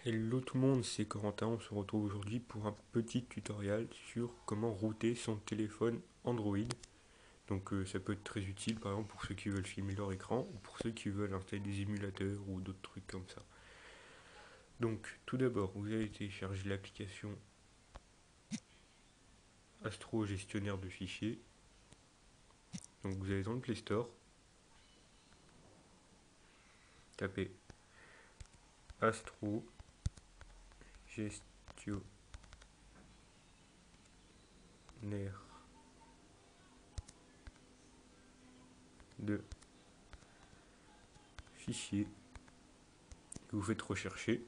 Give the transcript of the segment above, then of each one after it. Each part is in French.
Hello tout le monde, c'est Corentin, on se retrouve aujourd'hui pour un petit tutoriel sur comment router son téléphone Android. Donc ça peut être très utile par exemple pour ceux qui veulent filmer leur écran ou pour ceux qui veulent installer des émulateurs ou d'autres trucs comme ça. Donc tout d'abord vous allez télécharger l'application Astro gestionnaire de fichiers. Donc vous allez dans le Play Store, tapez Astro gestionnaire de fichiers, que vous faites rechercher.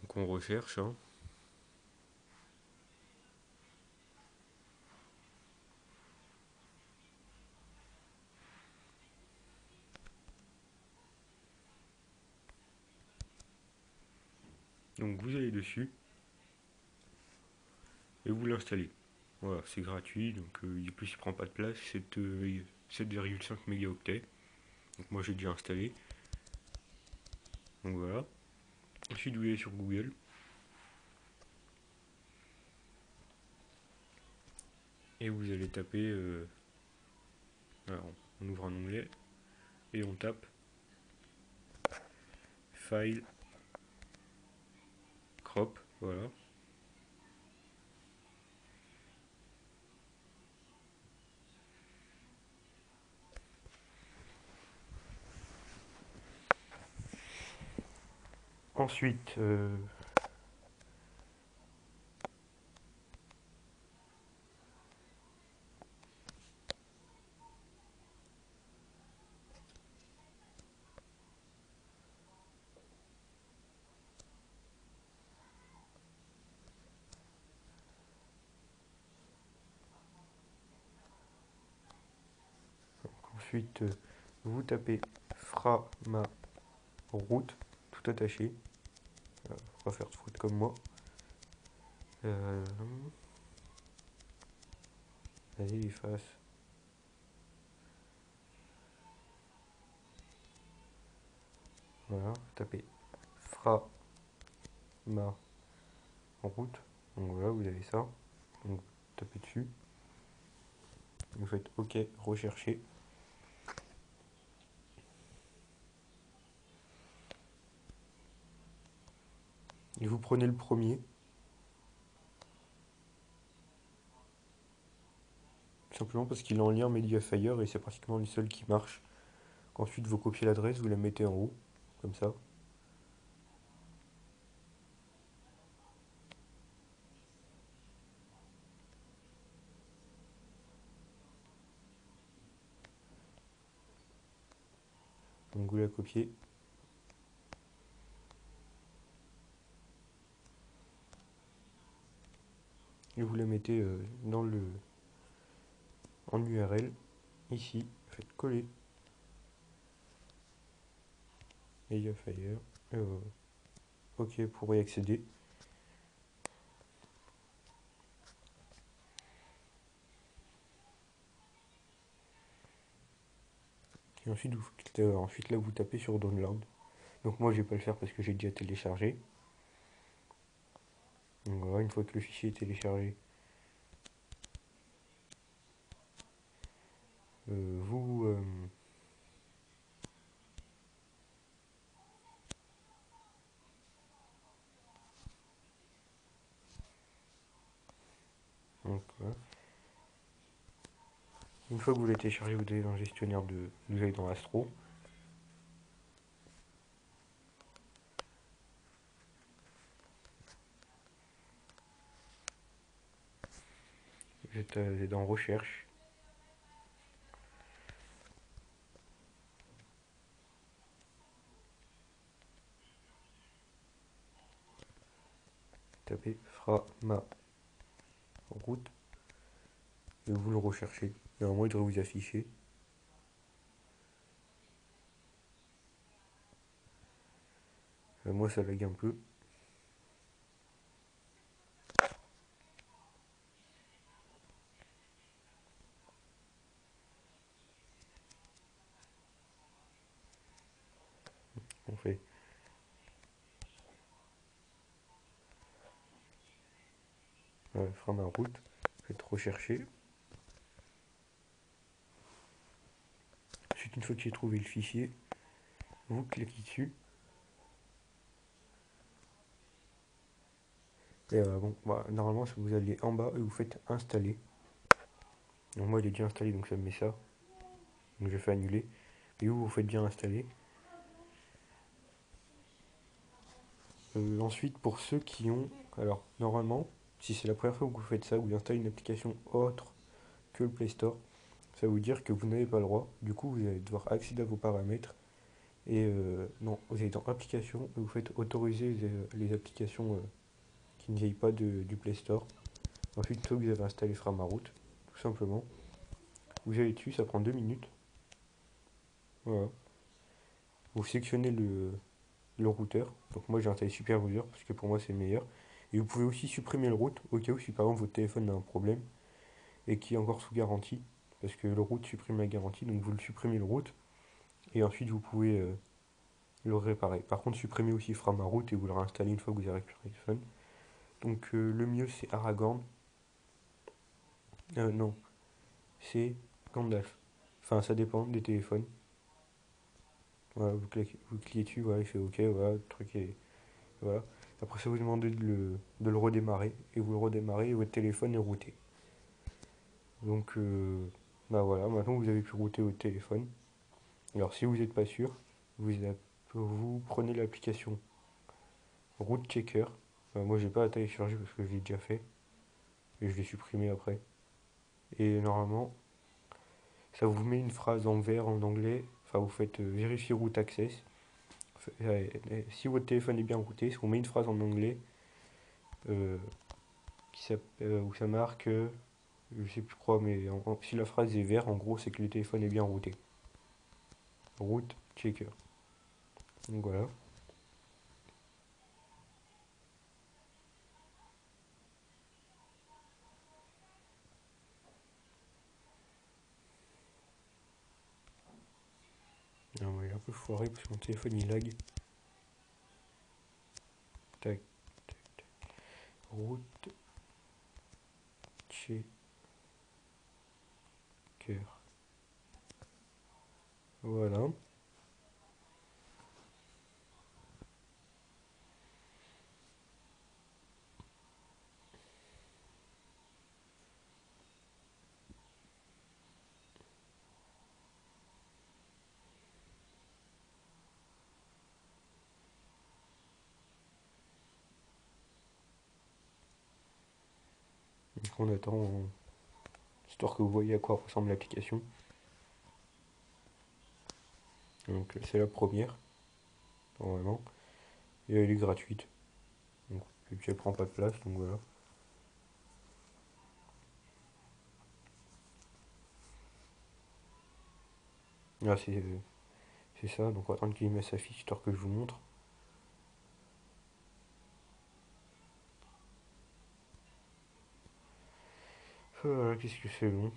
Donc on recherche, hein. Donc vous allez dessus et vous l'installez. Voilà, c'est gratuit, donc en plus il prend pas de place, 7,5 mégaoctets. Donc moi j'ai déjà installé. Donc voilà. Ensuite vous allez sur Google. Et vous allez taper, alors, on ouvre un onglet et on tape File Crop, voilà. Ensuite, ensuite vous tapez Frama route, tout attaché. Faut pas faire de faute comme moi. Vas-y, efface. Voilà, tapez Frama route. Donc voilà, vous avez ça. Donc tapez dessus. Vous faites OK, rechercher. Et vous prenez le premier. Simplement parce qu'il est en lien Mediafire et c'est pratiquement le seul qui marche. Ensuite vous copiez l'adresse, vous la mettez en haut, comme ça. Donc vous la copiez. Et vous la mettez en URL, ici, faites coller. Mediafire. OK pour y accéder. Et ensuite, ensuite là vous tapez sur Download. Donc moi je vais pas le faire parce que j'ai déjà téléchargé. Donc voilà, une fois que le fichier est téléchargé, vous donc, voilà. Une fois que vous l'avez téléchargé, vous allez dans le gestionnaire vous allez dans Astro. Vous êtes dans Recherche. Tapez Frama route et vous le recherchez. Normalement il devrait vous afficher. Moi ça lag un peu. Voilà, Framaroot, faites rechercher. Ensuite, une fois que j'ai trouvé le fichier, vous cliquez dessus. Et bon, bah, normalement, vous allez en bas et vous faites installer. Donc moi, il est déjà installé, donc ça me met ça. Donc je fais annuler. Et vous faites bien installer. Ensuite, pour ceux qui ont... Alors, normalement, si c'est la première fois que vous faites ça, vous installez une application autre que le Play Store, ça veut dire que vous n'avez pas le droit. Du coup, vous allez devoir accéder à vos paramètres. Et non, vous allez dans application et vous faites autoriser les applications qui ne viennent pas du Play Store. Ensuite, une fois que vous avez installé Framaroot, tout simplement, vous allez dessus, ça prend 2 minutes. Voilà. Vous sélectionnez le routeur. Donc moi j'ai installé Super Router parce que pour moi c'est le meilleur. Et vous pouvez aussi supprimer le route au cas où si par exemple votre téléphone a un problème et qui est encore sous garantie. Parce que le route supprime la garantie, donc vous le supprimez le route et ensuite vous pouvez le réparer. Par contre supprimez aussi Framaroot et vous le réinstallez une fois que vous avez récupéré le téléphone. Donc le mieux c'est Aragorn. Non, c'est Gandalf. Enfin ça dépend des téléphones. Voilà, vous cliquez dessus, voilà, il fait OK, voilà, le truc est. Voilà. Après ça vous demandez de le redémarrer et vous le redémarrez et votre téléphone est routé. Donc bah voilà, maintenant vous avez pu router votre téléphone. Alors si vous n'êtes pas sûr, vous prenez l'application Route Checker. Moi j'ai pas à télécharger parce que je l'ai déjà fait et je l'ai supprimé après. Et normalement ça vous met une phrase en vert en anglais. Enfin vous faites vérifier route access. Si votre téléphone est bien routé, ça vous met une phrase en anglais euh, où ça marque, je sais plus quoi, mais si la phrase est vert, en gros, c'est que le téléphone est bien routé. Route checker. Donc voilà. Alors, moi, il est un peu foiré parce que mon téléphone il lag. Tac, route checker. Voilà. Donc on attend, histoire que vous voyez à quoi ressemble l'application. Donc c'est la première, normalement. Et elle est gratuite. Donc, et puis elle prend pas de place, donc voilà. Là c'est ça, donc on va attendre qu'il mette sa fiche histoire que je vous montre. Qu'est-ce que c'est long.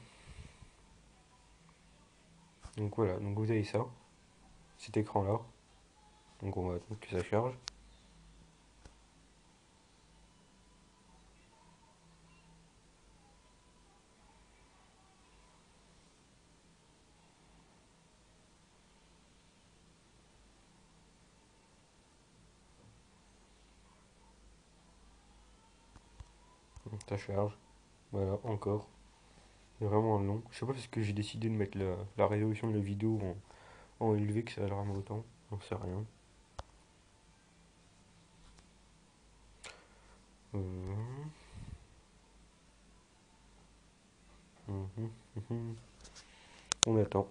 Donc voilà, donc vous avez ça, cet écran là. Donc on va attendre que ça charge. Donc ça charge. Voilà, encore. C'est vraiment long. Je sais pas parce que j'ai décidé de mettre la résolution de la vidéo en élevé que ça va rame autant. J'en sais rien. Euh, On attend.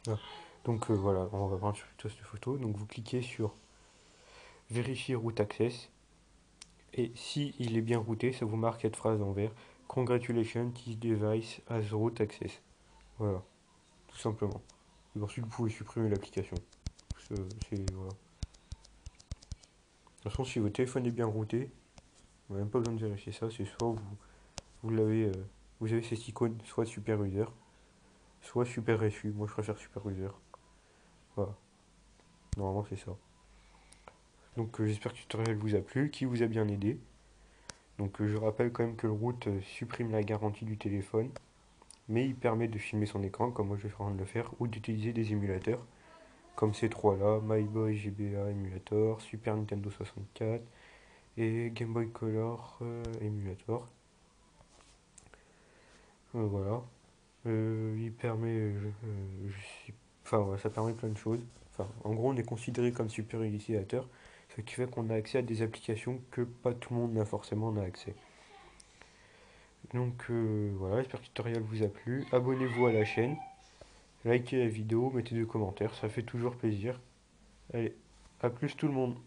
Ah. Donc voilà, on va prendre sur cette photo. Donc vous cliquez sur vérifier route access. Et si il est bien routé, ça vous marque cette phrase en vert. Congratulations, this device has root access. Voilà, tout simplement. Et ensuite vous pouvez supprimer l'application. Voilà. De toute façon, si votre téléphone est bien routé, vous n'avez même pas besoin de vérifier ça. C'est soit vous l'avez vous avez cette icône, soit super user, soit super SU. Moi je préfère super user. Voilà, normalement c'est ça. Donc j'espère que le tutoriel vous a plu, qu'il vous a bien aidé. Donc je rappelle quand même que le root supprime la garantie du téléphone, mais il permet de filmer son écran, comme moi je vais en train de le faire, ou d'utiliser des émulateurs, comme ces trois-là, My Boy GBA Emulator, Super Nintendo 64 et Game Boy Color Emulator. Voilà. Il permet, enfin ouais, ça permet plein de choses. Enfin, en gros, on est considéré comme super utilisateur, ce qui fait qu'on a accès à des applications que pas tout le monde n'a forcément accès. Donc voilà, j'espère que le tutoriel vous a plu. Abonnez-vous à la chaîne, likez la vidéo, mettez des commentaires, ça fait toujours plaisir. Allez, à plus tout le monde.